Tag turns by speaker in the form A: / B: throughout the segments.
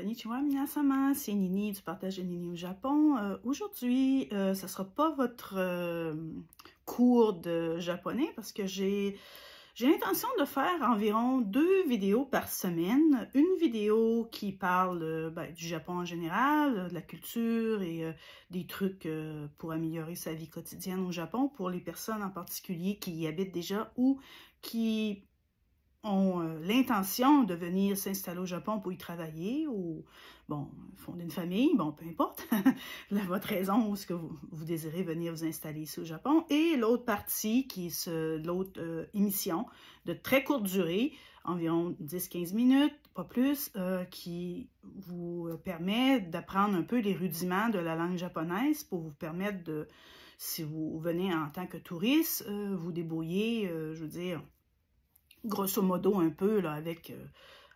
A: Konnichiwa minasama, c'est Nini du partage de Nini au Japon. Aujourd'hui, ça ne sera pas votre cours de japonais parce que j'ai l'intention de faire environ 2 vidéos par semaine. Une vidéo qui parle du Japon en général, de la culture et des trucs pour améliorer sa vie quotidienne au Japon pour les personnes en particulier qui y habitent déjà ou qui ont l'intention de venir s'installer au Japon pour y travailler ou, bon, fonder une famille, bon, peu importe, votre raison ou ce que vous désirez venir vous installer ici au Japon. Et l'autre partie, qui est l'autre émission de très courte durée, environ 10-15 minutes, pas plus, qui vous permet d'apprendre un peu les rudiments de la langue japonaise pour vous permettre de, si vous venez en tant que touriste, vous débrouiller, je veux dire, grosso modo un peu là,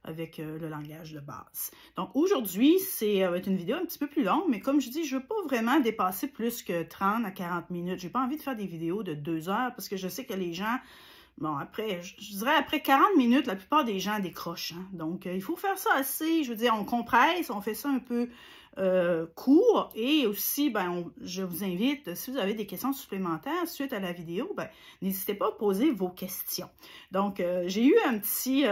A: avec le langage de base. Donc aujourd'hui, c'est une vidéo un petit peu plus longue, mais comme je dis, je ne veux pas vraiment dépasser plus que 30 à 40 minutes. Je n'ai pas envie de faire des vidéos de 2 heures parce que je sais que les gens, bon, après, je dirais après 40 minutes, la plupart des gens décrochent. Hein? Donc, il faut faire ça assez, je veux dire, on compresse, on fait ça un peu court. Et aussi, je vous invite, si vous avez des questions supplémentaires suite à la vidéo, n'hésitez pas à poser vos questions. Donc, j'ai eu un petit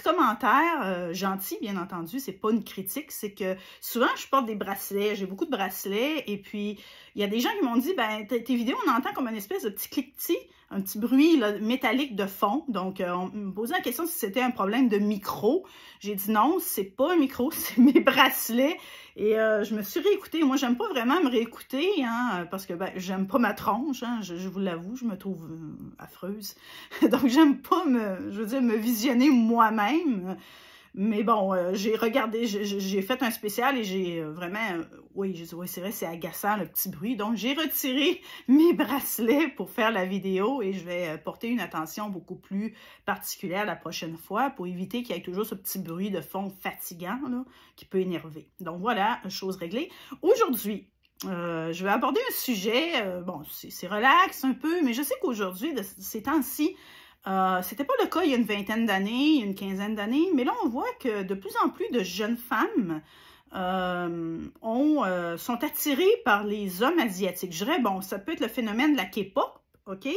A: commentaire gentil, bien entendu, c'est pas une critique, c'est que souvent, je porte des bracelets, j'ai beaucoup de bracelets, et puis, il y a des gens qui m'ont dit, tes vidéos, on entend comme une espèce de petit cliquetis, un petit bruit là, métallique de fond. Donc, on me posait la question si c'était un problème de micro. J'ai dit non, c'est pas un micro, c'est mes bracelets. Et je me suis réécoutée. Moi, j'aime pas vraiment me réécouter, hein, parce que j'aime pas ma tronche, hein, je vous l'avoue, je me trouve affreuse. Donc, j'aime pas me visionner moi-même. Mais bon, j'ai regardé, j'ai fait un spécial et j'ai vraiment, oui, j'ai dit, oui, c'est vrai, c'est agaçant le petit bruit. Donc, j'ai retiré mes bracelets pour faire la vidéo et je vais porter une attention beaucoup plus particulière la prochaine fois pour éviter qu'il y ait toujours ce petit bruit de fond fatigant là, qui peut énerver. Donc, voilà, chose réglée. Aujourd'hui, je vais aborder un sujet, bon, c'est relax un peu, mais je sais qu'aujourd'hui, de ces temps-ci, c'était pas le cas il y a une vingtaine d'années, une quinzaine d'années, mais là, on voit que de plus en plus de jeunes femmes sont attirées par les hommes asiatiques. Je dirais, bon, ça peut être le phénomène de la K-pop, OK?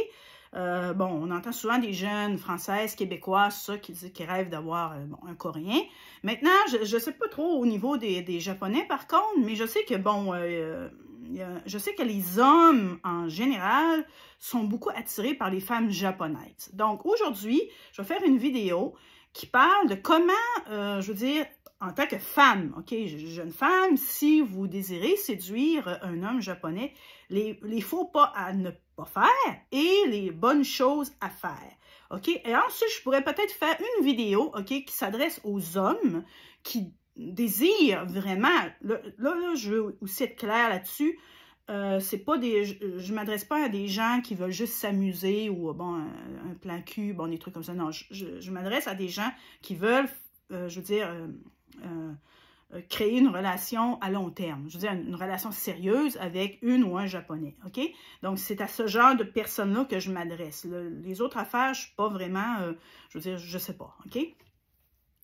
A: Bon, on entend souvent des jeunes françaises, québécoises, ça, qui rêvent d'avoir un Coréen. Maintenant, je sais pas trop au niveau des Japonais, par contre, mais je sais que, bon, je sais que les hommes, en général, sont beaucoup attirés par les femmes japonaises. Donc, aujourd'hui, je vais faire une vidéo qui parle de comment, je veux dire, en tant que femme, OK, jeune femme, si vous désirez séduire un homme japonais, les faux pas à ne pas faire et les bonnes choses à faire, OK? Et ensuite, je pourrais peut-être faire une vidéo, OK, qui s'adresse aux hommes qui désirent vraiment, là, je veux aussi être claire là-dessus, c'est pas je m'adresse pas à des gens qui veulent juste s'amuser ou, bon, un plan cul, bon, des trucs comme ça, non, je m'adresse à des gens qui veulent, je veux dire, créer une relation à long terme. Je veux dire, une relation sérieuse avec une ou un Japonais, OK? Donc, c'est à ce genre de personnes-là que je m'adresse. Les autres affaires, je ne suis pas vraiment, je veux dire, je ne sais pas, OK?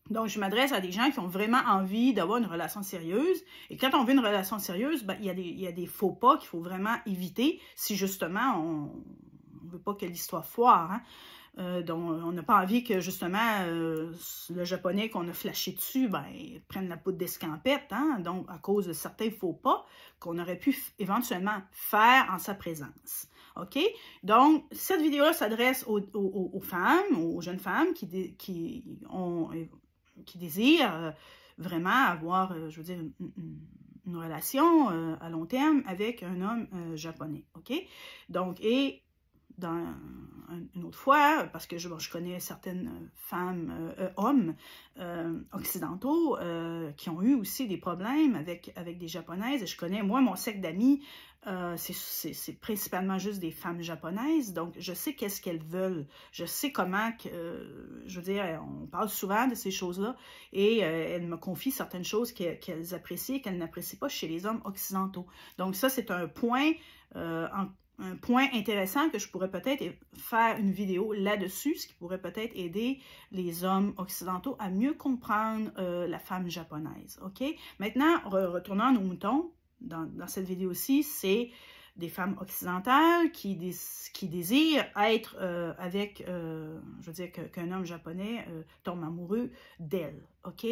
A: Donc, je m'adresse à des gens qui ont vraiment envie d'avoir une relation sérieuse. Et quand on veut une relation sérieuse, il y a des faux pas qu'il faut vraiment éviter si, justement, on ne veut pas que l'histoire foire, hein? Donc, on n'a pas envie que, justement, le Japonais qu'on a flashé dessus, prenne la poudre d'escampette, hein? Donc, à cause de certains faux pas qu'on aurait pu éventuellement faire en sa présence. OK? Donc, cette vidéo-là s'adresse aux femmes, aux jeunes femmes qui désirent vraiment avoir, je veux dire, une relation à long terme avec un homme japonais. OK? Donc, et dans une autre fois, parce que je connais certaines femmes, hommes occidentaux qui ont eu aussi des problèmes avec des japonaises. Et je connais, moi, mon cercle d'amis, c'est principalement juste des femmes japonaises. Donc, je sais qu'est-ce qu'elles veulent. Je sais comment, je veux dire, on parle souvent de ces choses-là. Et elles me confient certaines choses qu'elles apprécient et qu'elles n'apprécient pas chez les hommes occidentaux. Donc, ça, c'est un point point intéressant que je pourrais peut-être faire une vidéo là-dessus, ce qui pourrait peut-être aider les hommes occidentaux à mieux comprendre la femme japonaise. OK? Maintenant, retournons à nos moutons. Dans cette vidéo-ci, c'est des femmes occidentales qui désirent être avec, je veux dire, qu'un homme japonais tombe amoureux d'elle, OK?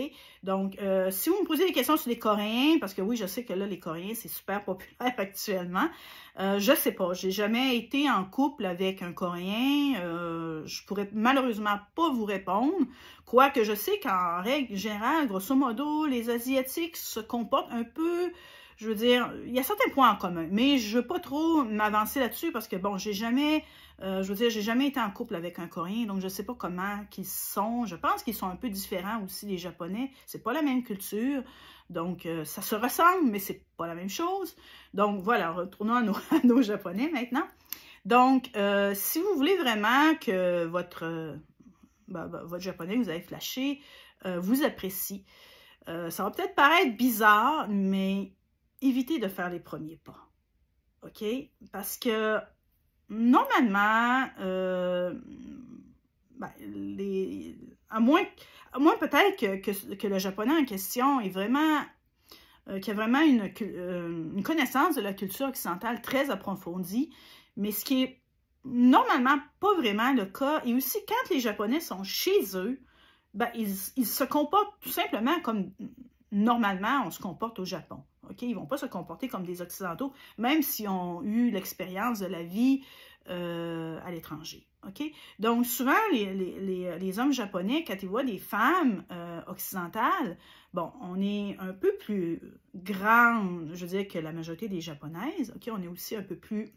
A: Donc, si vous me posez des questions sur les Coréens, parce que oui, je sais que là, les Coréens, c'est super populaire actuellement, je sais pas, j'ai jamais été en couple avec un Coréen, je pourrais malheureusement pas vous répondre, quoique je sais qu'en règle générale, grosso modo, les Asiatiques se comportent un peu... Je veux dire, il y a certains points en commun, mais je ne veux pas trop m'avancer là-dessus parce que, bon, j'ai jamais été en couple avec un Coréen, donc je ne sais pas comment qu'ils sont. Je pense qu'ils sont un peu différents aussi des Japonais. C'est pas la même culture, donc ça se ressemble, mais c'est pas la même chose. Donc voilà, retournons à nos Japonais maintenant. Donc, si vous voulez vraiment que votre Japonais que vous avez flashé vous apprécie, ça va peut-être paraître bizarre, mais... évitez de faire les premiers pas, OK? Parce que, normalement, à moins peut-être que le Japonais en question est vraiment, qui a vraiment une connaissance de la culture occidentale très approfondie, mais ce qui est normalement pas vraiment le cas, et aussi quand les Japonais sont chez eux, ben, ils se comportent tout simplement comme normalement on se comporte au Japon. Okay? Ils ne vont pas se comporter comme des Occidentaux, même s'ils ont eu l'expérience de la vie à l'étranger. Okay? Donc, souvent, les hommes japonais, quand ils voient des femmes occidentales, bon, on est un peu plus grande, je veux dire, que la majorité des Japonaises. Okay? On est aussi un peu plus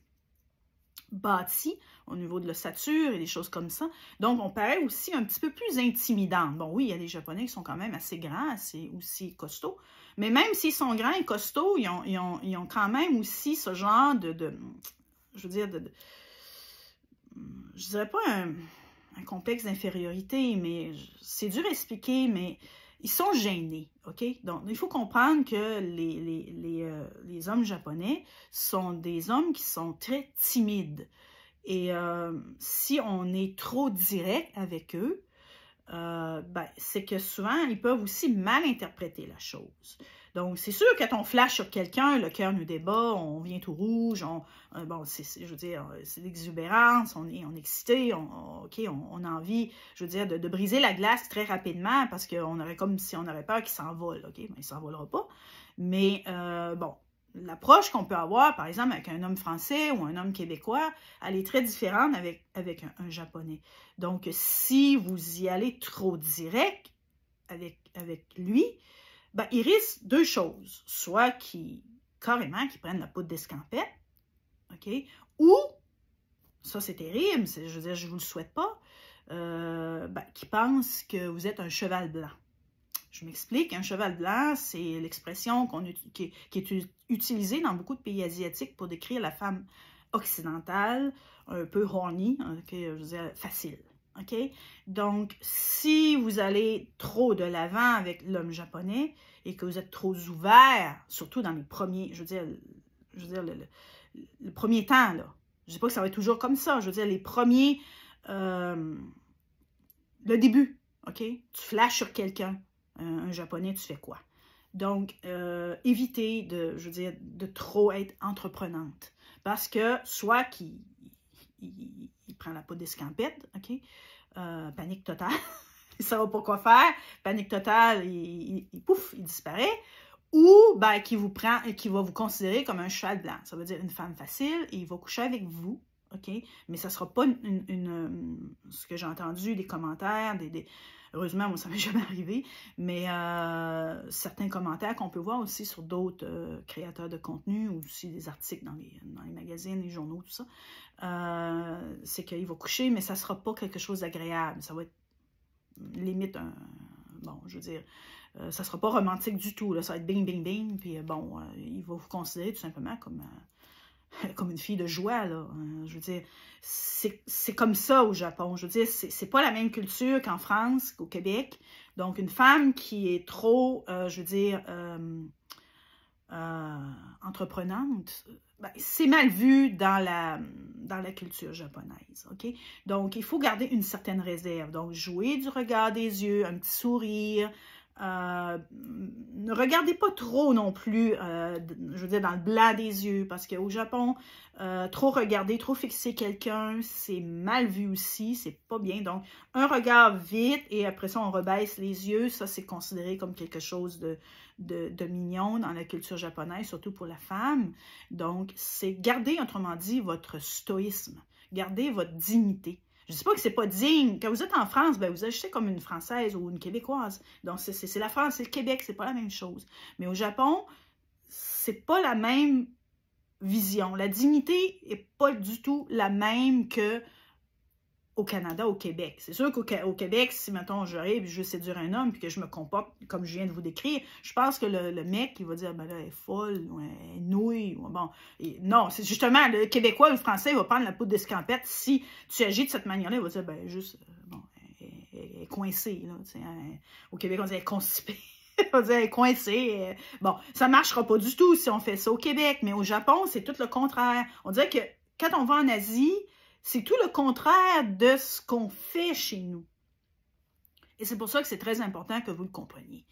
A: bâti au niveau de l'ossature et des choses comme ça. Donc, on paraît aussi un petit peu plus intimidant. Bon, oui, il y a des Japonais qui sont quand même assez grands, assez aussi costauds, mais même s'ils sont grands et costauds, ils ont quand même aussi ce genre je veux dire, je dirais pas un complexe d'infériorité, mais c'est dur à expliquer, mais ils sont gênés, OK? Donc, il faut comprendre que les hommes japonais sont des hommes qui sont très timides. Et si on est trop direct avec eux, ben, c'est que souvent, ils peuvent aussi mal interpréter la chose. Donc, c'est sûr que quand on flash sur quelqu'un, le cœur nous débat, on vient tout rouge, bon, je veux dire, c'est l'exubérance, on est excité, on a envie, je veux dire, de briser la glace très rapidement parce qu'on aurait comme si on aurait peur qu'il s'envole, OK? Mais il ne s'envolera pas. Mais, bon, l'approche qu'on peut avoir, par exemple, avec un homme français ou un homme québécois, elle est très différente avec un Japonais. Donc, si vous y allez trop direct avec lui, ben, il risque deux choses. Soit carrément qu'il prenne la poudre d'escampette, OK? Ou, ça c'est terrible, je veux dire, je ne vous le souhaite pas, ben, qu'il pense que vous êtes un cheval blanc. Je m'explique, un cheval blanc, c'est l'expression qui est utilisée dans beaucoup de pays asiatiques pour décrire la femme occidentale, un peu horny, okay, je veux dire, facile. OK? Donc, si vous allez trop de l'avant avec l'homme japonais et que vous êtes trop ouvert, surtout dans les premiers, je veux dire le premier temps, là. Je ne dis pas que ça va être toujours comme ça. Je veux dire, les premiers, le début, OK? Tu flashes sur quelqu'un, un Japonais, tu fais quoi? Donc, évitez je veux dire, de trop être entreprenante. Parce que, soit qu'il prend la poudre d'escampette, OK? Panique totale. Il ne saura pas quoi faire. Panique totale, pouf, il disparaît. Ou ben, qu'il va vous considérer comme un cheval blanc. Ça veut dire une femme facile et il va coucher avec vous. OK? Mais ça ne sera pas ce que j'ai entendu, des commentaires, heureusement, moi, ça ne m'est jamais arrivé, mais certains commentaires qu'on peut voir aussi sur d'autres créateurs de contenu ou aussi des articles dans les magazines, les journaux, tout ça, c'est qu'il va coucher, mais ça ne sera pas quelque chose d'agréable. Ça va être limite bon, je veux dire, ça ne sera pas romantique du tout. Là. Ça va être bing, bing, bing, puis bon, il va vous considérer tout simplement comme une fille de joie, là. Je veux dire, c'est comme ça au Japon. Je veux dire, c'est pas la même culture qu'en France, qu'au Québec. Donc, une femme qui est trop, je veux dire, entreprenante, ben, c'est mal vu dans la culture japonaise, OK? Donc, il faut garder une certaine réserve. Donc, jouer du regard des yeux, un petit sourire. Ne regardez pas trop non plus, je veux dire, dans le blanc des yeux, parce qu'au Japon, trop regarder, trop fixer quelqu'un, c'est mal vu aussi, c'est pas bien. Donc, un regard vite et après ça, on rebaisse les yeux, ça, c'est considéré comme quelque chose de mignon dans la culture japonaise, surtout pour la femme. Donc, c'est garder, autrement dit, votre stoïsme, garder votre dignité. Je ne dis pas que c'est pas digne. Quand vous êtes en France, ben, vous agissez comme une Française ou une Québécoise. Donc, c'est la France, c'est le Québec, c'est pas la même chose. Mais au Japon, c'est pas la même vision. La dignité est pas du tout la même que au Canada, au Québec. C'est sûr qu'au Québec, si, mettons, j'arrive et je veux séduire un homme puis que je me comporte comme je viens de vous décrire, je pense que le mec, il va dire, ben là, elle est folle, ou elle est nouille, ou bon. Et non, c'est justement, le Québécois ou le Français, il va prendre la poudre d'escampette. Si tu agis de cette manière-là, il va dire, ben juste, bon, elle est coincée, là, tu sais. Au Québec, on dit, elle est constipée. On va dire, elle est coincée. Bon, ça ne marchera pas du tout si on fait ça au Québec, mais au Japon, c'est tout le contraire. On dirait que quand on va en Asie, c'est tout le contraire de ce qu'on fait chez nous. Et c'est pour ça que c'est très important que vous le compreniez.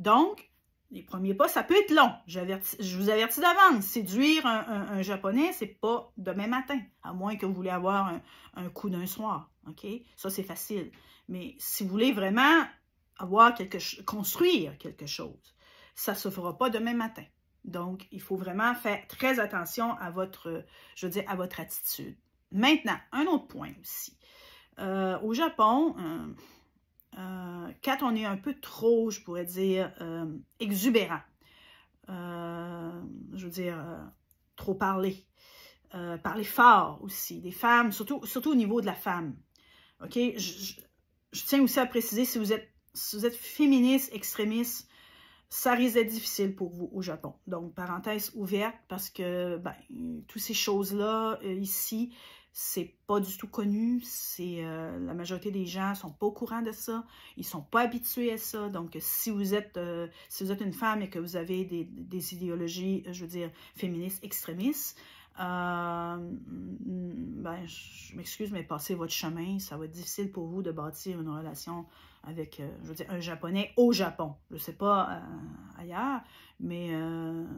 A: Donc, les premiers pas, ça peut être long. Je vous avertis d'avance. Séduire un Japonais, c'est pas demain matin, à moins que vous voulez avoir un coup d'un soir. OK? Ça, c'est facile. Mais si vous voulez vraiment construire quelque chose, ça ne se fera pas demain matin. Donc, il faut vraiment faire très attention à votre, je veux dire, à votre attitude. Maintenant, un autre point aussi. Au Japon, quand on est un peu trop, je pourrais dire, exubérant, je veux dire, trop parler, parler fort aussi, des femmes, surtout au niveau de la femme. OK? Je tiens aussi à préciser, si vous êtes féministe, extrémiste, ça risque d'être difficile pour vous au Japon. Donc, parenthèse ouverte, parce que ben, toutes ces choses-là, ici, c'est pas du tout connu. La majorité des gens sont pas au courant de ça. Ils sont pas habitués à ça. Donc, si vous êtes une femme et que vous avez des idéologies, je veux dire, féministes, extrémistes, ben, je m'excuse, mais passez votre chemin. Ça va être difficile pour vous de bâtir une relation avec, je veux dire, un Japonais au Japon. Je ne sais pas ailleurs, mais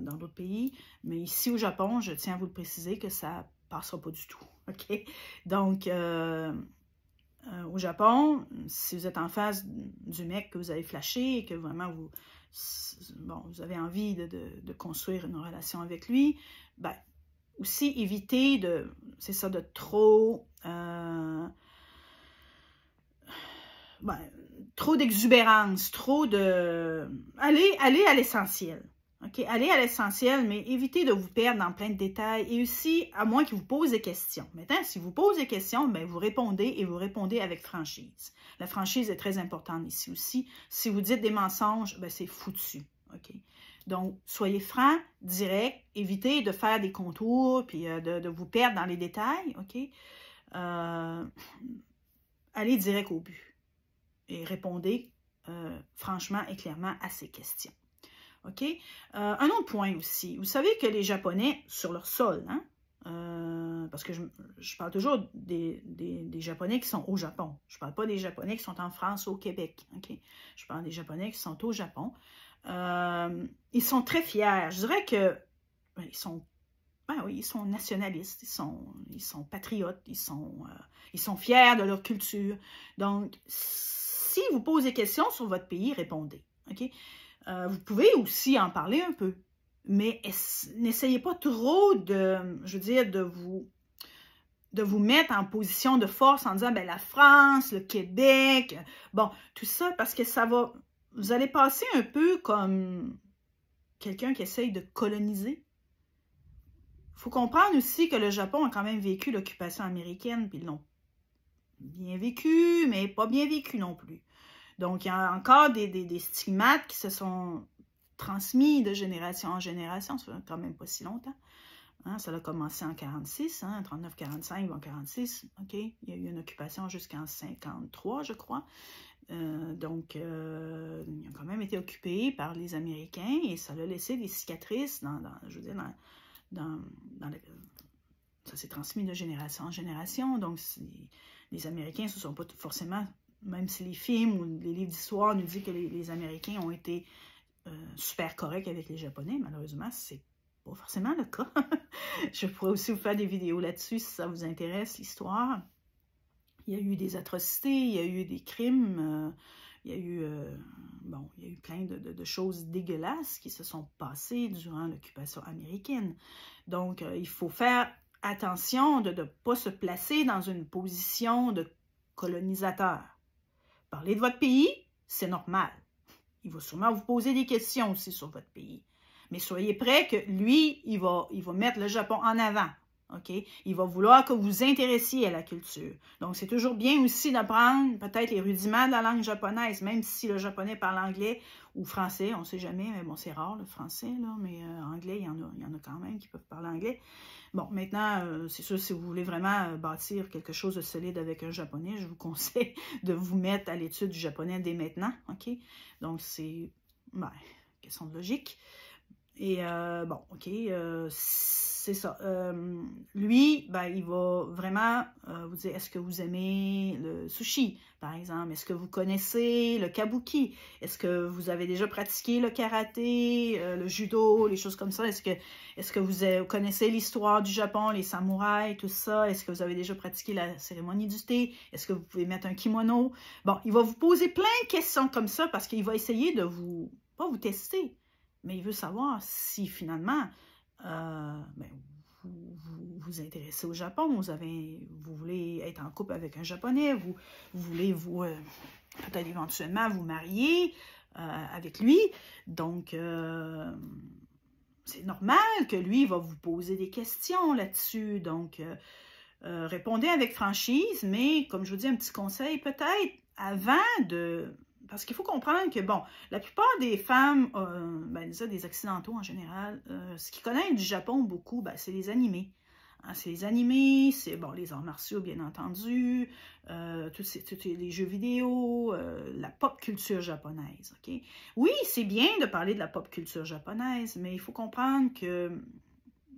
A: dans d'autres pays. Mais ici au Japon, je tiens à vous le préciser que ça ne passera pas du tout. OK? Donc, au Japon, si vous êtes en face du mec que vous avez flashé et que vraiment vous avez envie de construire une relation avec lui, ben, aussi éviter de trop trop d'exubérance, trop de... Allez à l'essentiel. OK? Allez à l'essentiel, mais évitez de vous perdre dans plein de détails. Et aussi, à moins qu'il vous pose des questions. Maintenant, si vous posez des questions, ben, vous répondez et vous répondez avec franchise. La franchise est très importante ici aussi. Si vous dites des mensonges, ben, c'est foutu. OK? Donc, soyez franc, direct, évitez de faire des contours puis de vous perdre dans les détails. OK? Allez direct au but. Et répondez franchement et clairement à ces questions. OK? Un autre point aussi. Vous savez que les Japonais, sur leur sol, hein, parce que je parle toujours des Japonais qui sont au Japon. Je ne parle pas des Japonais qui sont en France ou au Québec. OK? Je parle des Japonais qui sont au Japon. Ils sont très fiers. Je dirais que ils sont nationalistes, ils sont patriotes, ils sont fiers de leur culture. Donc, si vous posez des questions sur votre pays, répondez. OK? Vous pouvez aussi en parler un peu, mais n'essayez pas trop je veux dire, de vous mettre en position de force en disant, ben, la France, le Québec, bon, tout ça, parce que vous allez passer un peu comme quelqu'un qui essaye de coloniser. Il faut comprendre aussi que le Japon a quand même vécu l'occupation américaine, puis ils l'ont bien vécu, mais pas bien vécu non plus. Donc, il y a encore des stigmates qui se sont transmis de génération en génération, ça fait quand même pas si longtemps. Hein, ça a commencé en 46, hein, 39-45, en 46, OK? Il y a eu une occupation jusqu'en 53, je crois. Donc, il a quand même été occupé par les Américains et ça a laissé des cicatrices je veux dire, ça s'est transmis de génération en génération. Donc, les Américains ne se sont pas forcément, même si les films ou les livres d'histoire nous disent que les Américains ont été super corrects avec les Japonais, malheureusement, c'est pas forcément le cas. Je pourrais aussi vous faire des vidéos là-dessus si ça vous intéresse, l'histoire. Il y a eu des atrocités, il y a eu des crimes, il y a eu plein de choses dégueulasses qui se sont passées durant l'occupation américaine. Donc, il faut faire attention de ne pas se placer dans une position de colonisateur. Parler de votre pays, c'est normal. Il va sûrement vous poser des questions aussi sur votre pays. Mais soyez prêts que lui, il va mettre le Japon en avant. OK? Il va vouloir que vous vous intéressiez à la culture. Donc, c'est toujours bien aussi d'apprendre peut-être les rudiments de la langue japonaise, même si le japonais parle anglais ou français, on ne sait jamais, mais bon, c'est rare le français, là, mais anglais, il y en a quand même qui peuvent parler anglais. Bon, maintenant, c'est sûr, si vous voulez vraiment bâtir quelque chose de solide avec un japonais, je vous conseille de vous mettre à l'étude du japonais dès maintenant, OK? Donc, c'est, question de logique. Et bon, OK, c'est ça. Lui, il va vraiment vous dire, est-ce que vous aimez le sushi, par exemple? Est-ce que vous connaissez le kabuki? Est-ce que vous avez déjà pratiqué le karaté, le judo, les choses comme ça? Est-ce que vous connaissez l'histoire du Japon, les samouraïs, tout ça? Est-ce que vous avez déjà pratiqué la cérémonie du thé? Est-ce que vous pouvez mettre un kimono? Bon, il va vous poser plein de questions comme ça parce qu'il va essayer de pas vous tester, mais il veut savoir si finalement vous intéressez au Japon, vous voulez être en couple avec un Japonais, vous voulez peut-être éventuellement vous marier avec lui. Donc, c'est normal que lui va vous poser des questions là-dessus. Donc, répondez avec franchise, mais comme je vous dis, un petit conseil peut-être avant de... Parce qu'il faut comprendre que, bon, la plupart des femmes, des Occidentaux en général, ce qu'ils connaissent du Japon beaucoup, c'est les animés. Hein, c'est les animés, c'est, bon, les arts martiaux, bien entendu, tous les jeux vidéo, la pop culture japonaise, OK? Oui, c'est bien de parler de la pop culture japonaise, mais il faut comprendre que,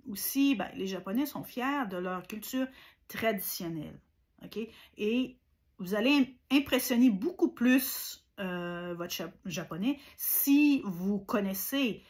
A: aussi, les Japonais sont fiers de leur culture traditionnelle, OK? Et vous allez impressionner beaucoup plus votre japonais si vous connaissez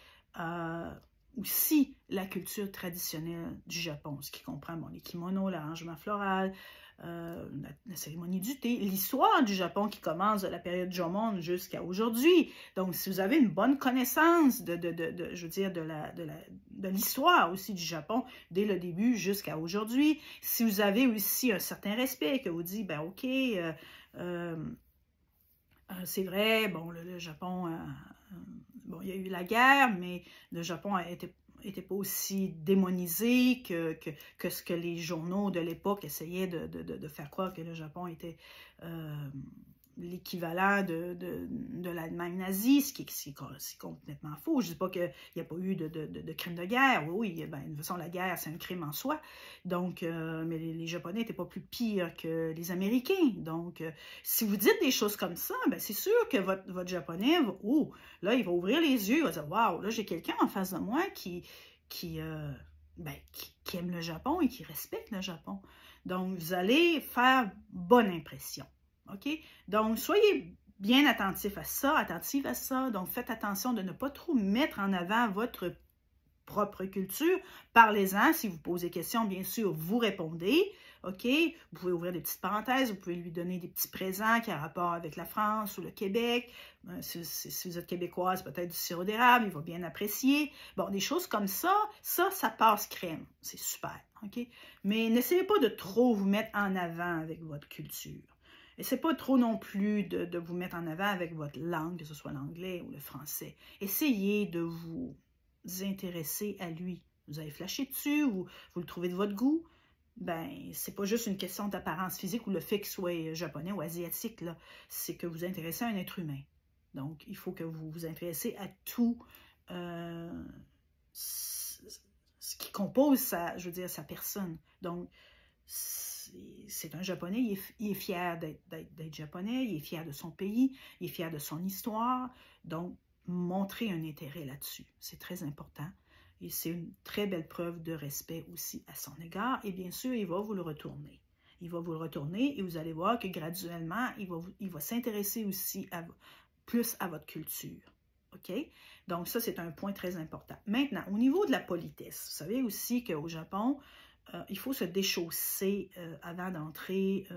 A: aussi la culture traditionnelle du Japon, ce qui comprend les kimonos, l'arrangement floral, la cérémonie du thé, l'histoire du Japon qui commence de la période Jomon jusqu'à aujourd'hui. Donc, si vous avez une bonne connaissance je veux dire, de l'histoire aussi du Japon, dès le début jusqu'à aujourd'hui, si vous avez aussi un certain respect, que vous dites, OK, c'est vrai, bon, le Japon, bon, il y a eu la guerre, mais le Japon était pas aussi démonisé que ce que les journaux de l'époque essayaient de faire croire que le Japon était l'équivalent de l'Allemagne nazie, ce qui est complètement faux. Je ne dis pas qu'il n'y a pas eu de crime de guerre. Oui, de toute façon, la guerre, c'est un crime en soi. Donc, mais les Japonais n'étaient pas plus pires que les Américains. Donc, si vous dites des choses comme ça, c'est sûr que votre Japonais, là, il va ouvrir les yeux, il va dire, waouh, là, j'ai quelqu'un en face de moi qui aime le Japon et qui respecte le Japon. Donc, vous allez faire bonne impression. OK? Donc, soyez bien attentifs à ça. Donc, faites attention de ne pas trop mettre en avant votre propre culture. Parlez-en. Si vous posez des questions, bien sûr, vous répondez. OK? Vous pouvez ouvrir des petites parenthèses. Vous pouvez lui donner des petits présents qui ont rapport avec la France ou le Québec. Si vous êtes québécoise, peut-être du sirop d'érable. Il va bien apprécier. Bon, des choses comme ça passe crème. C'est super. OK? Mais n'essayez pas de trop vous mettre en avant avec votre culture. Essayez pas trop non plus de vous mettre en avant avec votre langue, que ce soit l'anglais ou le français. Essayez de vous intéresser à lui. Vous avez flashé dessus, vous le trouvez de votre goût. C'est pas juste une question d'apparence physique ou le fait qu'il soit japonais ou asiatique, là. C'est que vous vous intéressez à un être humain. Donc, il faut que vous vous intéressez à tout ce qui compose sa, je veux dire, sa personne. Donc, c'est un Japonais, il est fier d'être Japonais, il est fier de son pays, il est fier de son histoire. Donc, montrer un intérêt là-dessus, c'est très important. Et c'est une très belle preuve de respect aussi à son égard. Et bien sûr, il va vous le retourner. Il va vous le retourner et vous allez voir que graduellement, il va s'intéresser aussi plus à votre culture. OK? Donc, ça, c'est un point très important. Maintenant, au niveau de la politesse, vous savez aussi qu'au Japon, il faut se déchausser avant d'entrer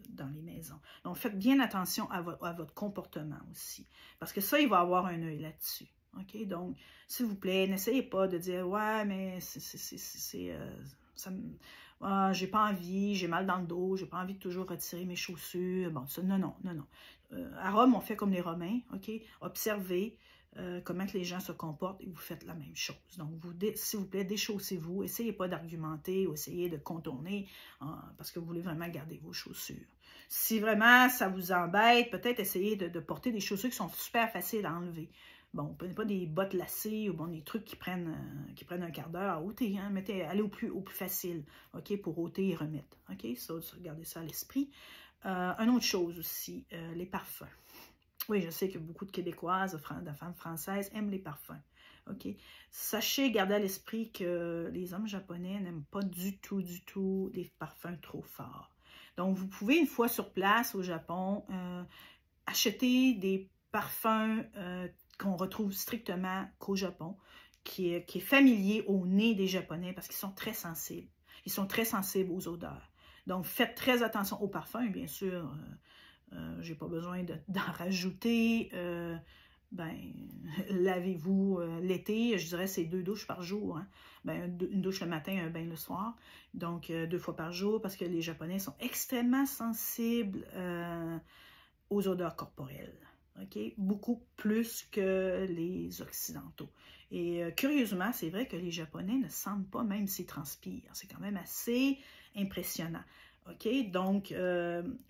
A: dans les maisons. Donc, faites bien attention à votre comportement aussi. Parce que ça, il va avoir un œil là-dessus. OK? Donc, s'il vous plaît, n'essayez pas de dire « Ouais, mais j'ai pas envie, j'ai mal dans le dos, j'ai pas envie de toujours retirer mes chaussures. » Bon, ça, non, non, non, non. À Rome, on fait comme les Romains, OK? Observez comment que les gens se comportent et vous faites la même chose. Donc, s'il vous plaît, déchaussez-vous. Essayez pas d'argumenter ou essayez de contourner parce que vous voulez vraiment garder vos chaussures. Si vraiment ça vous embête, peut-être essayez de porter des chaussures qui sont super faciles à enlever. Bon, prenez pas des bottes lacées ou bon, des trucs qui prennent un quart d'heure à ôter. Hein? Allez au plus facile, OK, pour ôter et remettre. OK, ça, gardez ça à l'esprit. Une autre chose aussi, les parfums. Oui, je sais que beaucoup de Québécoises, de femmes françaises aiment les parfums. OK? Sachez, gardez à l'esprit que les hommes japonais n'aiment pas du tout les parfums trop forts. Donc, vous pouvez, une fois sur place au Japon, acheter des parfums qu'on retrouve strictement qu'au Japon, qui est familier au nez des Japonais parce qu'ils sont très sensibles. Ils sont très sensibles aux odeurs. Donc, faites très attention aux parfums, bien sûr. J'ai pas besoin d'en rajouter. Lavez-vous l'été, je dirais c'est 2 douches par jour. Hein? Une douche le matin, un bain le soir. Donc, 2 fois par jour parce que les Japonais sont extrêmement sensibles aux odeurs corporelles. Okay? Beaucoup plus que les Occidentaux. Et curieusement, c'est vrai que les Japonais ne sentent pas même s'ils transpirent. C'est quand même assez impressionnant. OK? Donc,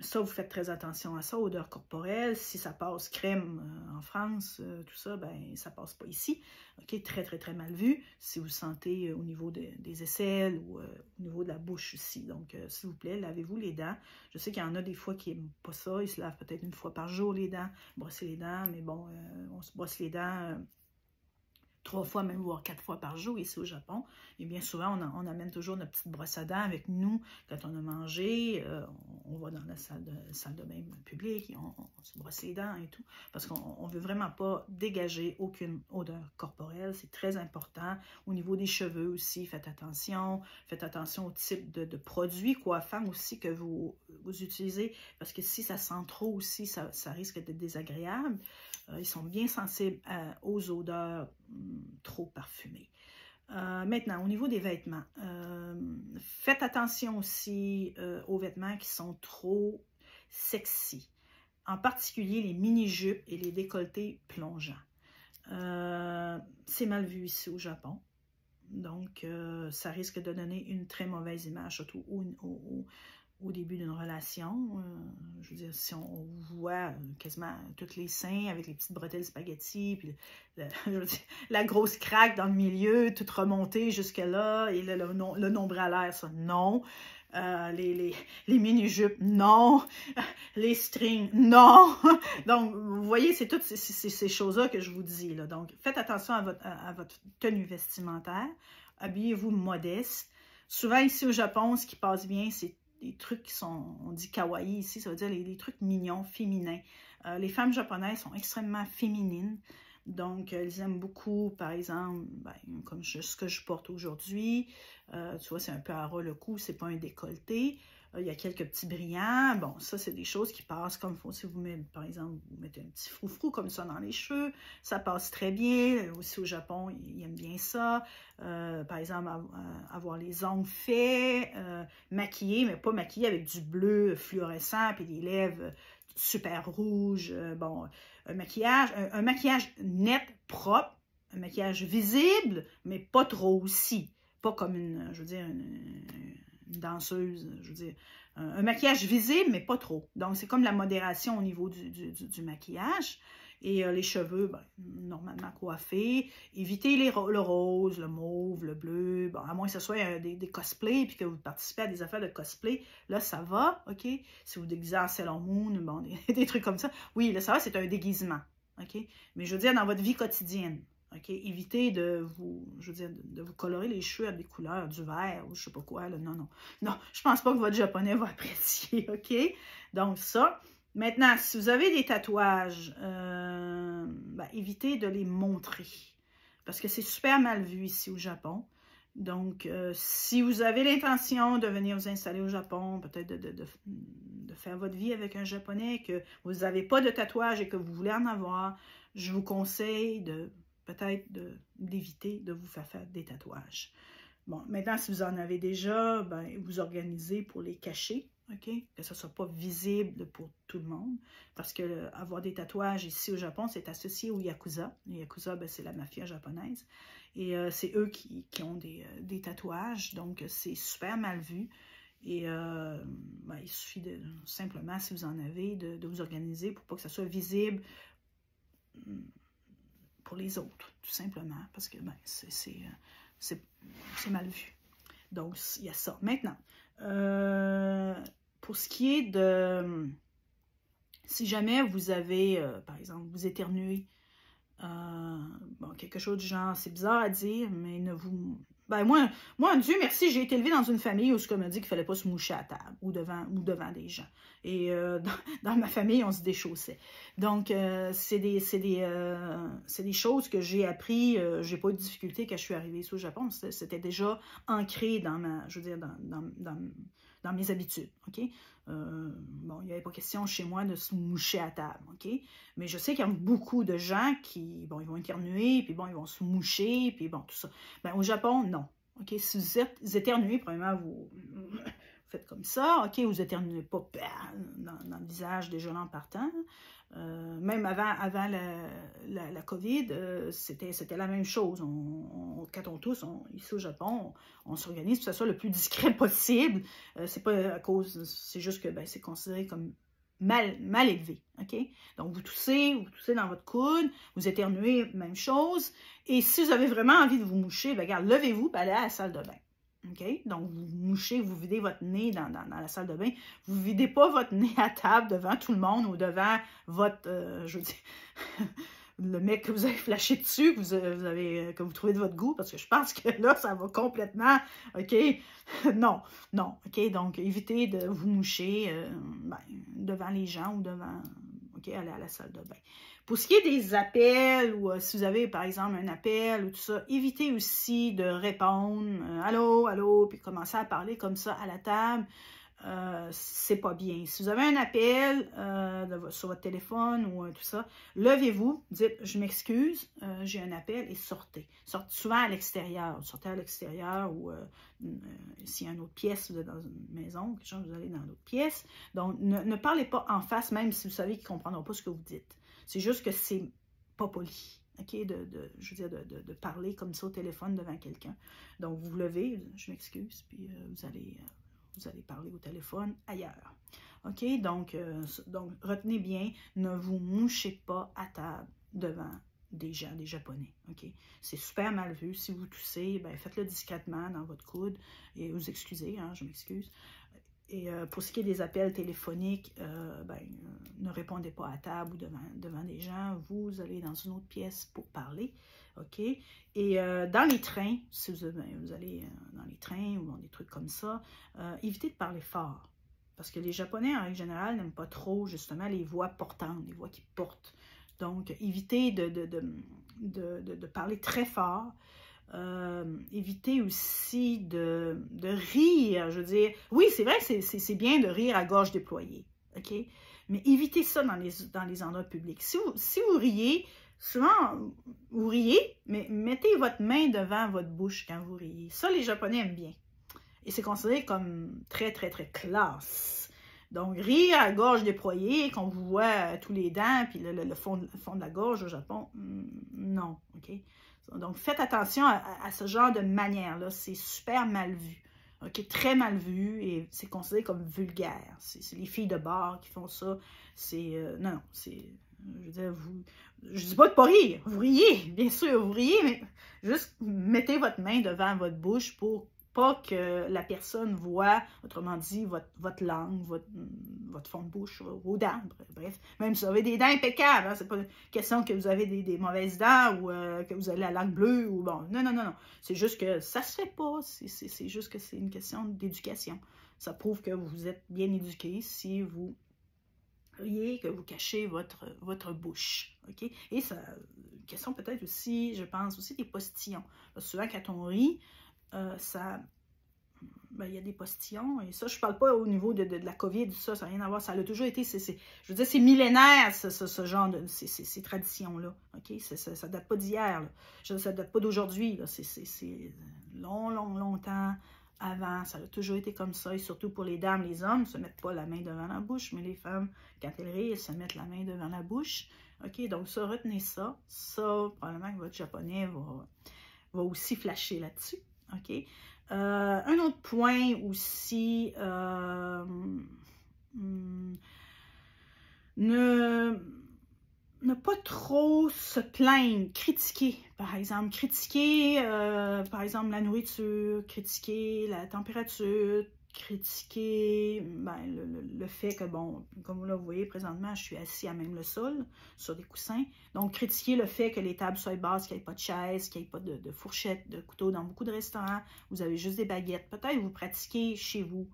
A: ça, vous faites très attention à ça, odeur corporelle. Si ça passe crème en France, tout ça, ben ça passe pas ici. OK? Très, très, très mal vu. Si vous sentez au niveau des aisselles ou au niveau de la bouche aussi. Donc, s'il vous plaît, lavez-vous les dents. Je sais qu'il y en a des fois qui n'aiment pas ça. Ils se lavent peut-être une fois par jour les dents, brosser les dents. Mais bon, on se brosse les dents 3 fois, même voire 4 fois par jour ici au Japon. Et bien souvent, on amène toujours notre petite brosse à dents avec nous. Quand on a mangé, on va dans la salle de bain publique et on se brosse les dents et tout. Parce qu'on ne veut vraiment pas dégager aucune odeur corporelle. C'est très important. Au niveau des cheveux aussi, faites attention. Faites attention au type de produits coiffants aussi que vous utilisez. Parce que si ça sent trop aussi, ça risque d'être désagréable. Ils sont bien sensibles aux odeurs trop parfumées. Maintenant, au niveau des vêtements, faites attention aussi aux vêtements qui sont trop sexy. En particulier les mini-jupes et les décolletés plongeants. C'est mal vu ici au Japon. Donc, ça risque de donner une très mauvaise image, surtout au début d'une relation. Je veux dire, si on voit quasiment tous les seins avec les petites bretelles spaghetti, puis je veux dire, la grosse craque dans le milieu, toute remontée jusque-là, et le nombril à l'air, ça, non. Les mini-jupes, non. Les strings, non. Donc, vous voyez, c'est toutes ces choses-là que je vous dis. Là. Donc, faites attention à votre tenue vestimentaire. Habillez-vous modeste. Souvent, ici au Japon, ce qui passe bien, c'est des trucs qui sont, on dit kawaii ici, ça veut dire les trucs mignons, féminins. Les femmes japonaises sont extrêmement féminines. Donc, elles aiment beaucoup, par exemple, comme ce que je porte aujourd'hui. Tu vois, c'est un peu à ras le cou, c'est pas un décolleté. Il y a quelques petits brillants. Bon, ça, c'est des choses qui passent comme si vous mettez, par exemple, vous mettez un petit froufrou comme ça dans les cheveux. Ça passe très bien. Aussi au Japon, ils aiment bien ça. Par exemple, avoir les ongles faits, maquillés, mais pas maquillés avec du bleu fluorescent puis des lèvres super rouges. Bon, un maquillage net, propre, un maquillage visible, mais pas trop aussi. Pas comme je veux dire, une danseuse, je veux dire, un maquillage visible, mais pas trop. Donc, c'est comme la modération au niveau du maquillage. Et les cheveux, ben, normalement coiffés. Évitez le rose, le mauve, le bleu. Bon, à moins que ce soit des cosplays puis que vous participez à des affaires de cosplay. Là, ça va, OK? Si vous déguisez en Sailor Moon, bon, des trucs comme ça. Oui, là, ça va, c'est un déguisement, OK? Mais je veux dire, dans votre vie quotidienne, OK? Évitez de vous, je veux dire, de vous colorer les cheveux à des couleurs, du vert ou je sais pas quoi. Là. Non, non. Non, je pense pas que votre japonais va apprécier, OK? Donc, ça. Maintenant, si vous avez des tatouages, ben, évitez de les montrer. Parce que c'est super mal vu ici au Japon. Donc, si vous avez l'intention de venir vous installer au Japon, peut-être de faire votre vie avec un Japonais, que vous n'avez pas de tatouage et que vous voulez en avoir, je vous conseille peut-être d'éviter de vous faire des tatouages. Bon, maintenant, si vous en avez déjà, ben, vous organisez pour les cacher, OK? Que ce ne soit pas visible pour tout le monde. Parce que avoir des tatouages ici au Japon, c'est associé aux Yakuza. Les Yakuza, ben, c'est la mafia japonaise. Et c'est eux qui ont des tatouages. Donc, c'est super mal vu. Et ben, il suffit simplement, si vous en avez, de vous organiser pour pas que ça soit visible pour les autres, tout simplement. Parce que ben, c'est mal vu. Donc, il y a ça. Maintenant, pour ce qui est de... Si jamais vous avez, par exemple, vous éternuez, bon, quelque chose du genre, c'est bizarre à dire, mais ne vous... Ben moi, Dieu merci, j'ai été élevée dans une famille où ce qu'on m'a dit qu'il ne fallait pas se moucher à table ou devant des gens. Et dans ma famille, on se déchaussait. Donc, c'est des choses que j'ai appris. Je n'ai pas eu de difficulté quand je suis arrivée ici au Japon. C'était déjà ancré dans je veux dire, dans mes habitudes, OK? Bon, il n'y avait pas question chez moi de se moucher à table, OK? Mais je sais qu'il y a beaucoup de gens qui, bon, ils vont éternuer, puis bon, ils vont se moucher, puis bon, tout ça. Ben, au Japon, non, OK? Si vous éternuez, premièrement, vous faites comme ça, OK? Vous éternuez pas dans le visage déjà en partant. Même avant la COVID, c'était la même chose. Quand on tousse, ici au Japon, on s'organise pour que ce soit le plus discret possible. C'est pas à cause, c'est juste que ben, c'est considéré comme mal élevé. OK? Donc, vous toussez dans votre coude, vous éternuez, même chose. Et si vous avez vraiment envie de vous moucher, ben, regarde, levez-vous et allez à la salle de bain. OK? Donc, vous mouchez, vous videz votre nez dans la salle de bain. Vous ne videz pas votre nez à table devant tout le monde ou devant votre, je veux dire, le mec que vous avez flashé dessus, que vous trouvez de votre goût, parce que je pense que là, ça va complètement, OK? Non, OK? Donc, évitez de vous moucher ben, devant les gens ou devant, OK? Aller à la salle de bain. Pour ce qui est des appels, ou si vous avez, par exemple, un appel ou tout ça, évitez aussi de répondre « Allô, allô », puis commencer à parler comme ça à la table. C'est pas bien. Si vous avez un appel sur votre téléphone ou tout ça, levez-vous, dites « Je m'excuse, j'ai un appel » et sortez. Sortez souvent à l'extérieur. Sortez à l'extérieur ou s'il y a une autre pièce, vous êtes dans une maison, quelque chose, vous allez dans l'autre pièce. Donc, ne parlez pas en face, même si vous savez qu'ils ne comprendront pas ce que vous dites. C'est juste que c'est pas poli, OK, je veux dire, de parler comme ça au téléphone devant quelqu'un. Donc, vous vous levez, je m'excuse, puis vous allez parler au téléphone ailleurs. OK, donc retenez bien, ne vous mouchez pas à table devant des gens, des Japonais, OK? C'est super mal vu. Si vous toussez, ben, faites-le discrètement dans votre coude et vous excusez, hein, je m'excuse. Et pour ce qui est des appels téléphoniques, ben, ne répondez pas à table ou devant des gens. Vous allez dans une autre pièce pour parler. OK? Et dans les trains, si vous allez dans les trains ou dans des trucs comme ça, évitez de parler fort. Parce que les Japonais, en règle générale, n'aiment pas trop, justement, les voix portantes, les voix qui portent. Donc, évitez de parler très fort. Évitez aussi de rire, je veux dire, oui, c'est vrai que c'est bien de rire à gorge déployée, OK? Mais évitez ça dans les endroits publics. Si vous riez, souvent, vous riez, mais mettez votre main devant votre bouche quand vous riez. Ça, les Japonais aiment bien. Et c'est considéré comme très, très, très classe. Donc, rire à gorge déployée, qu'on vous voit tous les dents, puis le fond de la gorge au Japon, non, OK? Donc, faites attention à ce genre de manière-là. C'est super mal vu. OK, très mal vu et c'est considéré comme vulgaire. C'est les filles de bar qui font ça. C'est... non, c'est... Je veux dire, je dis pas de pas rire. Vous riez, bien sûr, vous riez, mais juste mettez votre main devant votre bouche pour pas que la personne voit, autrement dit, votre langue, votre fond de bouche, vos dents, bref. Même si vous avez des dents impeccables, hein, c'est pas une question que vous avez des mauvaises dents ou que vous avez la langue bleue ou bon. Non, non, non, non. C'est juste que ça se fait pas. C'est juste que c'est une question d'éducation. Ça prouve que vous êtes bien éduqué si vous riez, que vous cachez votre bouche. OK? Et ça, une question peut-être aussi, je pense, aussi des postillons. Parce que souvent, quand on rit, il y a des postillons, et ça, je ne parle pas au niveau de la COVID, ça n'a rien à voir, ça a toujours été, je veux dire, c'est millénaire, ce genre de, ces traditions-là, OK? Ça ne date pas d'hier, ça ne date pas d'aujourd'hui, c'est longtemps avant, ça a toujours été comme ça, et surtout pour les dames, les hommes ne se mettent pas la main devant la bouche, mais les femmes, quand elles rient, elles se mettent la main devant la bouche, OK? Donc ça, retenez ça, probablement que votre japonais va aussi flasher là-dessus, OK? Un autre point aussi, ne pas trop se plaindre, critiquer, par exemple. Critiquer, par exemple, la nourriture, critiquer la température, critiquer le fait que, bon, comme là, vous voyez, présentement, je suis assis à même le sol, sur des coussins. Donc, critiquer le fait que les tables soient basses, qu'il n'y ait pas de chaises, qu'il n'y ait pas de fourchettes, de couteaux. Dans beaucoup de restaurants, vous avez juste des baguettes. Peut-être vous pratiquez chez vous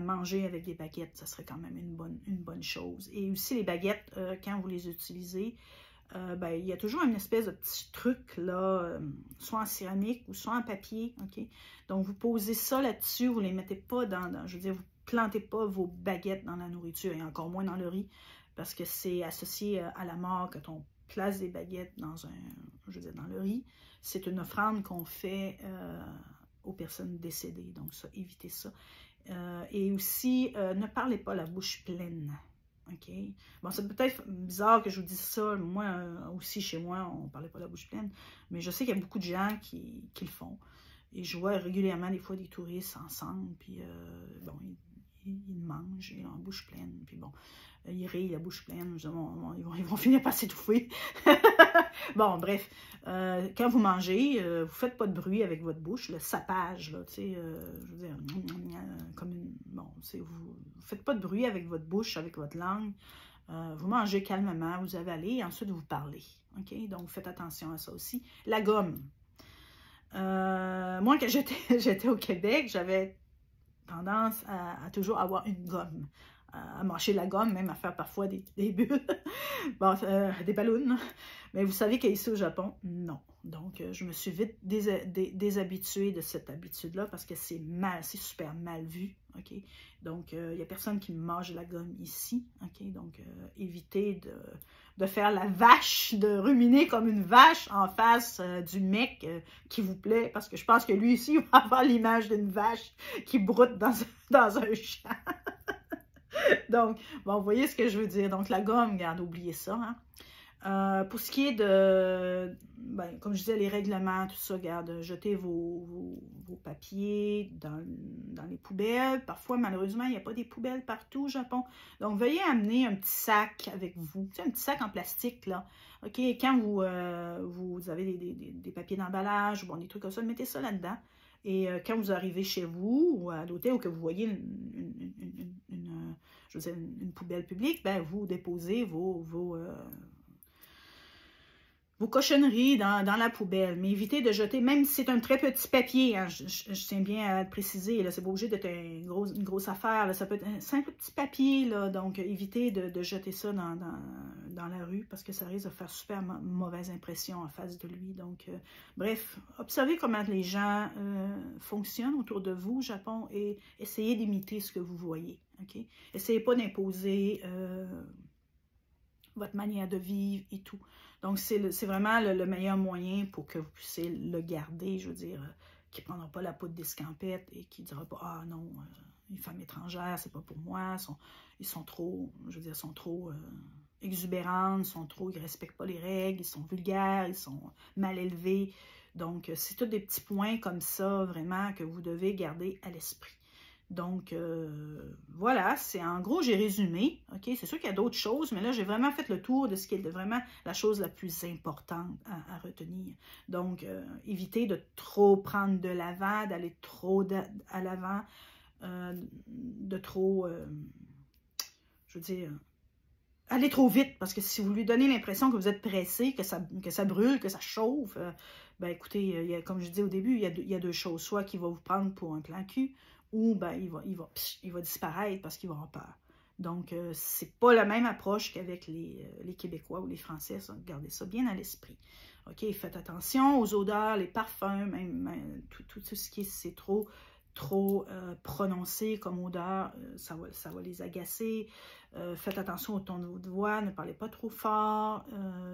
A: manger avec des baguettes, ça serait quand même une bonne chose. Et aussi, les baguettes, quand vous les utilisez, il y a toujours une espèce de petit truc, là, soit en céramique ou soit en papier, OK? Donc, vous posez ça là-dessus, vous ne les mettez pas je veux dire, vous ne plantez pas vos baguettes dans la nourriture, et encore moins dans le riz, parce que c'est associé à la mort quand on place des baguettes dans le riz. C'est une offrande qu'on fait aux personnes décédées, donc ça, évitez ça. Et aussi, ne parlez pas la bouche pleine. OK? Bon, c'est peut-être bizarre que je vous dise ça. Moi, aussi, chez moi, on ne parlait pas la bouche pleine. Mais je sais qu'il y a beaucoup de gens qui le font. Et je vois régulièrement, des fois, des touristes ensemble. Puis, bon, ils mangent en bouche pleine. Puis, bon, ils rient la bouche pleine. Ils vont finir par s'étouffer. Bon, bref. Quand vous mangez, vous ne faites pas de bruit avec votre bouche. Le sapage, là, tu sais, je veux dire, comme une... Bon, vous ne faites pas de bruit avec votre bouche, avec votre langue. Vous mangez calmement, vous avalez, et ensuite vous parlez. OK? Donc, faites attention à ça aussi. La gomme. Moi, quand j'étais au Québec, j'avais tendance à toujours avoir une gomme. À mâcher la gomme, même à faire parfois des bulles, bon, des ballons. Mais vous savez qu'ici au Japon, non. Donc, je me suis vite déshabituée de cette habitude-là parce que c'est super mal vu, OK? Donc, il n'y a personne qui mâche la gomme ici, OK? Donc, évitez de faire la vache, de ruminer comme une vache en face du mec qui vous plaît, parce que je pense que lui ici va avoir l'image d'une vache qui broute dans un champ. Donc, bon, vous voyez ce que je veux dire. Donc, la gomme, regarde, oubliez ça. Hein. Pour ce qui est de, comme je disais, les règlements, tout ça, regarde, jetez vos papiers dans les poubelles. Parfois, malheureusement, il n'y a pas des poubelles partout au Japon. Donc, veuillez amener un petit sac avec vous. Tu sais, un petit sac en plastique, là. OK, quand vous avez des papiers d'emballage, bon, des trucs comme ça, mettez ça là-dedans. Et quand vous arrivez chez vous ou à l'hôtel ou que vous voyez une poubelle publique, ben vous déposez vos cochonneries dans la poubelle. Mais évitez de jeter, même si c'est un très petit papier, hein, je tiens bien à le préciser, c'est pas obligé d'être une grosse affaire, là, ça peut être un simple petit papier, là, donc évitez de jeter ça dans la rue parce que ça risque de faire super mauvaise impression en face de lui. Donc, bref, observez comment les gens fonctionnent autour de vous au Japon et essayez d'imiter ce que vous voyez. Okay? Essayez pas d'imposer votre manière de vivre et tout. Donc, c'est vraiment le meilleur moyen pour que vous puissiez le garder, je veux dire, qui ne prendra pas la poudre d'escampette et qui ne dira pas « Ah non, une femme étrangère, c'est pas pour moi, ils sont trop, je veux dire, sont trop exubérantes, ils ne respectent pas les règles, ils sont vulgaires, ils sont mal élevés. Donc, c'est tous des petits points comme ça, vraiment, que vous devez garder à l'esprit. Donc, voilà, c'est en gros, j'ai résumé, OK? C'est sûr qu'il y a d'autres choses, mais là, j'ai vraiment fait le tour de ce qui est vraiment la chose la plus importante à retenir. Donc, évitez de trop prendre de l'avant, d'aller trop à l'avant, de trop, je veux dire, aller trop vite, parce que si vous lui donnez l'impression que vous êtes pressé, que ça brûle, que ça chauffe, ben écoutez, comme je disais au début, il y a deux choses. Soit qu'il va vous prendre pour un plan cul, ou ben il va disparaître parce qu'il va avoir peur. Donc, c'est pas la même approche qu'avec les Québécois ou les Français, ça. Gardez ça bien à l'esprit. OK, faites attention aux odeurs, les parfums, même tout ce qui est trop prononcé comme odeur, ça va les agacer. Faites attention au ton de voix, ne parlez pas trop fort.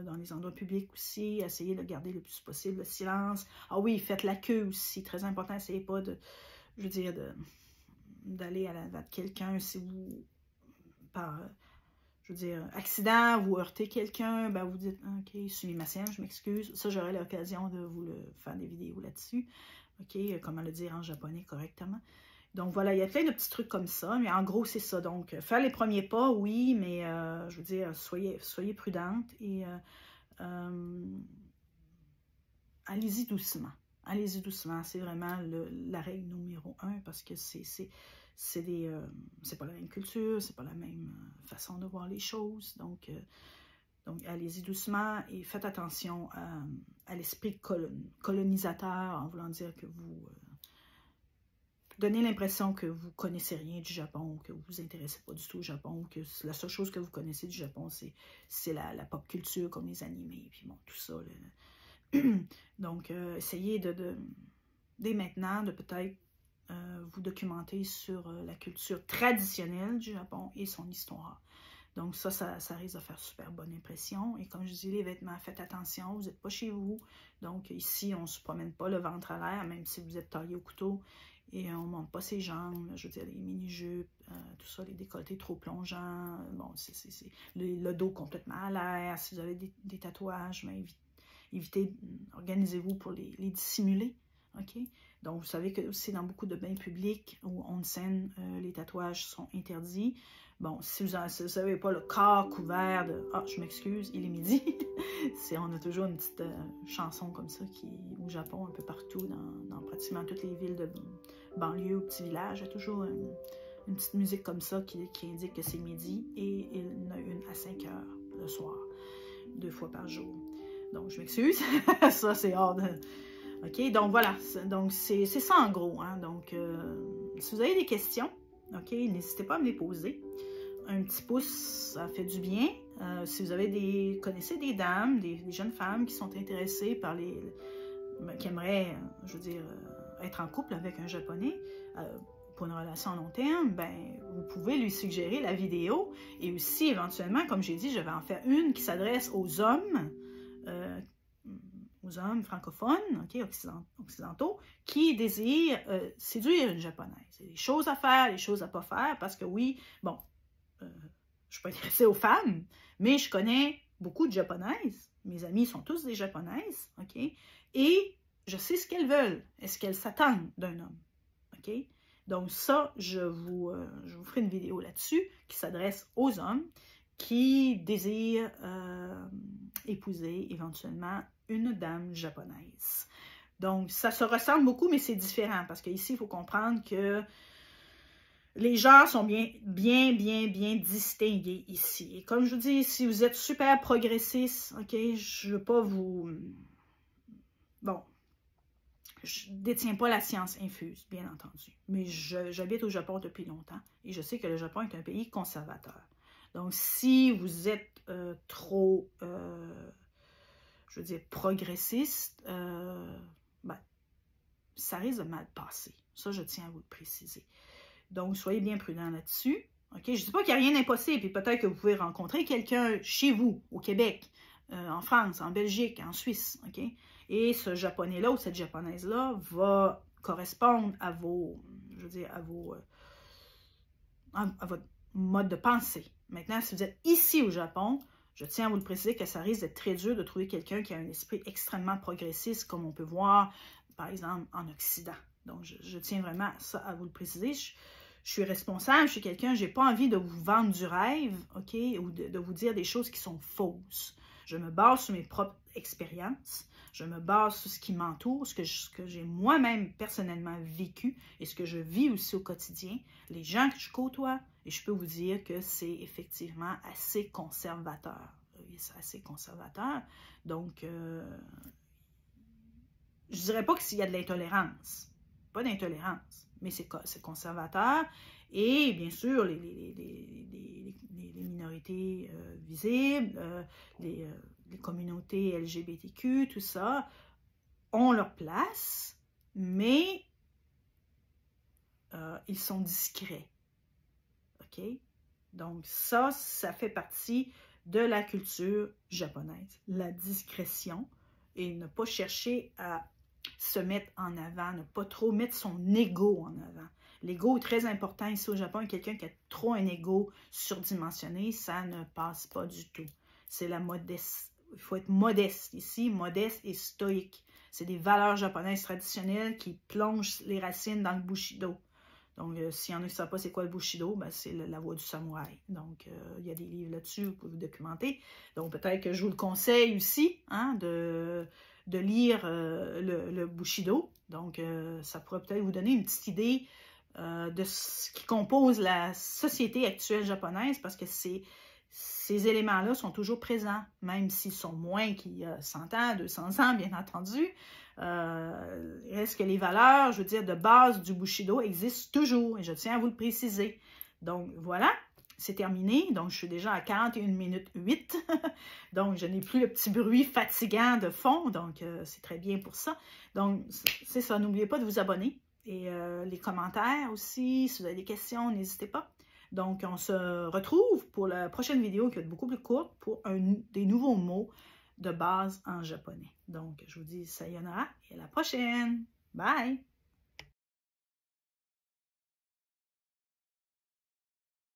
A: Dans les endroits publics aussi, essayez de garder le plus possible le silence. Ah oui, faites la queue aussi, très important, essayez pas je veux dire, d'aller à la de quelqu'un si vous, par, je veux dire, accident, vous heurtez quelqu'un, ben vous dites, OK, sumimasen, je m'excuse. Ça, j'aurai l'occasion de vous faire des vidéos là-dessus. OK, comment le dire en japonais correctement. Donc voilà, il y a plein de petits trucs comme ça, mais en gros, c'est ça. Donc, faire les premiers pas, oui, mais je veux dire, soyez prudente et allez-y doucement. Allez-y doucement, c'est vraiment la règle numéro 1 parce que c'est pas la même culture, c'est pas la même façon de voir les choses. Donc allez-y doucement et faites attention à l'esprit colonisateur en voulant dire que vous donnez l'impression que vous connaissez rien du Japon, que vous vous intéressez pas du tout au Japon, que la seule chose que vous connaissez du Japon, c'est la pop culture comme les animés, puis bon, tout ça. Donc, essayez dès maintenant de peut-être vous documenter sur la culture traditionnelle du Japon et son histoire. Donc ça risque de faire super bonne impression. Et comme je dis, les vêtements, faites attention, vous n'êtes pas chez vous. Donc ici, on ne se promène pas le ventre à l'air, même si vous êtes taillé au couteau. Et on ne monte pas ses jambes, je veux dire, les mini-jupes, tout ça, les décolletés trop plongeants. Bon, le dos complètement à l'air. Si vous avez des tatouages, mais évitez, organisez-vous pour les dissimuler. OK? Donc, vous savez que aussi dans beaucoup de bains publics ou onsen, les tatouages sont interdits. Bon, si vous n'avez pas le corps couvert de « Ah, je m'excuse, il est midi », on a toujours une petite chanson comme ça qui au Japon, un peu partout, dans pratiquement toutes les villes de banlieue ou petits villages, il y a toujours une petite musique comme ça qui indique que c'est midi et il y en a une à 5 heures le soir, 2 fois par jour. Donc, je m'excuse, ça c'est hors de... OK, donc voilà, donc c'est ça en gros. Hein? Donc, si vous avez des questions, OK, n'hésitez pas à me les poser. Un petit pouce, ça fait du bien. Si vous connaissez des dames, des jeunes femmes qui sont intéressées par qui aimeraient, je veux dire, être en couple avec un Japonais pour une relation à long terme, ben, vous pouvez lui suggérer la vidéo. Et aussi, éventuellement, comme j'ai dit, je vais en faire une qui s'adresse aux hommes francophones, OK, occidentaux, qui désirent séduire une Japonaise. Il y a des choses à faire, des choses à ne pas faire, parce que oui, bon, je ne suis pas intéressée aux femmes, mais je connais beaucoup de Japonaises. Mes amis sont tous des Japonaises, OK, et je sais ce qu'elles veulent. Est-ce qu'elles s'attendent d'un homme, OK? Donc ça, je vous ferai une vidéo là-dessus qui s'adresse aux hommes qui désirent épouser éventuellement une dame japonaise. Donc, ça se ressemble beaucoup, mais c'est différent, parce qu'ici, il faut comprendre que les genres sont bien distingués ici. Et comme je vous dis, si vous êtes super progressiste, OK, je ne veux pas vous... Bon, je ne détiens pas la science infuse, bien entendu, mais j'habite au Japon depuis longtemps, et je sais que le Japon est un pays conservateur. Donc, si vous êtes trop... je veux dire, progressiste, ben, ça risque de mal passer. Ça, je tiens à vous le préciser. Donc, soyez bien prudents là-dessus. OK? Je ne dis pas qu'il n'y a rien d'impossible, et peut-être que vous pouvez rencontrer quelqu'un chez vous, au Québec, en France, en Belgique, en Suisse. OK? Et ce Japonais-là ou cette Japonaise-là va correspondre à vos, je veux dire, à votre mode de pensée. Maintenant, si vous êtes ici au Japon, Je tiens à vous le préciser que ça risque d'être très dur de trouver quelqu'un qui a un esprit extrêmement progressiste, comme on peut voir, par exemple, en Occident. Donc, je tiens vraiment ça à vous le préciser. Je suis responsable, je suis quelqu'un, je n'ai pas envie de vous vendre du rêve, OK, ou de vous dire des choses qui sont fausses. Je me base sur mes propres expériences, je me base sur ce qui m'entoure, ce que j'ai moi-même personnellement vécu et ce que je vis aussi au quotidien, les gens que je côtoie, et je peux vous dire que c'est effectivement assez conservateur. C'est assez conservateur. Donc, je ne dirais pas qu'il y a de l'intolérance. Pas d'intolérance, mais c'est conservateur. Et bien sûr, les minorités visibles, les communautés LGBTQ, tout ça, ont leur place, mais ils sont discrets. OK? Donc ça fait partie de la culture japonaise. La discrétion et ne pas chercher à se mettre en avant, ne pas trop mettre son ego en avant. L'ego est très important ici au Japon. Quelqu'un qui a trop un ego surdimensionné, ça ne passe pas du tout. C'est la modeste. Il faut être modeste ici, modeste et stoïque. C'est des valeurs japonaises traditionnelles qui plongent les racines dans le Bushido. Donc, s'il y en a qui ne savent pas c'est quoi le Bushido, ben, c'est la voie du samouraï. Donc, il y a des livres là-dessus, vous pouvez vous documenter. Donc, peut-être que je vous le conseille aussi, hein, de lire le Bushido. Donc, ça pourrait peut-être vous donner une petite idée de ce qui compose la société actuelle japonaise, parce que ces éléments-là sont toujours présents, même s'ils sont moins qu'il y a 100 ans, 200 ans, bien entendu. Est-ce que les valeurs, je veux dire, de base du Bushido existent toujours, et je tiens à vous le préciser. Donc, voilà. C'est terminé, donc je suis déjà à 41 minutes 8, donc je n'ai plus le petit bruit fatigant de fond, donc c'est très bien pour ça. Donc c'est ça, n'oubliez pas de vous abonner, et les commentaires aussi, si vous avez des questions, n'hésitez pas. Donc on se retrouve pour la prochaine vidéo qui va être beaucoup plus courte, pour des nouveaux mots de base en japonais. Donc je vous dis sayonara et à la prochaine, bye!